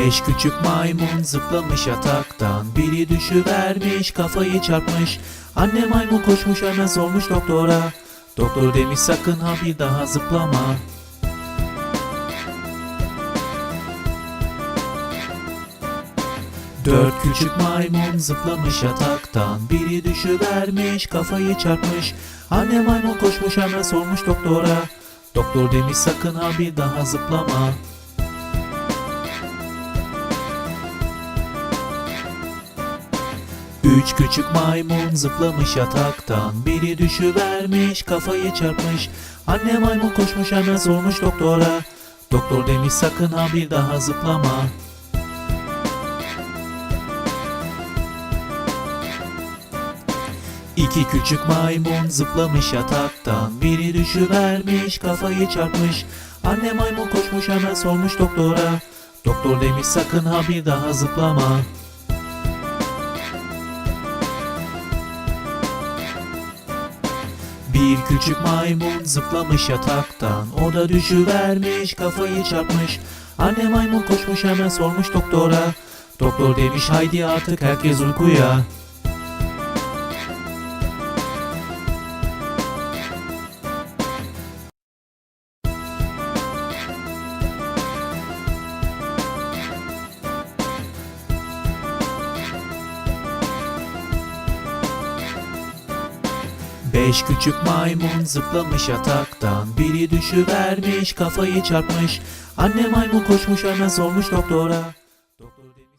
Beş küçük maymun zıplamış yataktan. Biri düşüvermiş, kafayı çarpmış. Anne maymun koşmuş, hemen sormuş doktora. Doktor demiş sakın ha bir daha zıplama. Dört küçük maymun zıplamış yataktan. Biri düşüvermiş, kafayı çarpmış. Anne maymun koşmuş, hemen sormuş doktora. Doktor demiş sakın ha bir daha zıplama. Üç küçük maymun zıplamış yataktan. Biri düşüvermiş, kafayı çarpmış. Anne maymun koşmuş, hemen sormuş doktora. Doktor demiş sakın ha bir daha zıplama. İki küçük maymun zıplamış yataktan. Biri düşüvermiş, kafayı çarpmış. Anne maymun koşmuş, hemen sormuş doktora. Doktor demiş sakın ha bir daha zıplama. Bir küçük maymun zıplamış yataktan. O da düşüvermiş, kafayı çarpmış. Anne maymun koşmuş, hemen sormuş doktora. Doktor demiş haydi artık herkes uykuya. Beş küçük maymun zıplamış yataktan. Biri düşüvermiş, kafayı çarpmış. Anne maymun koşmuş, hemen sormuş doktora.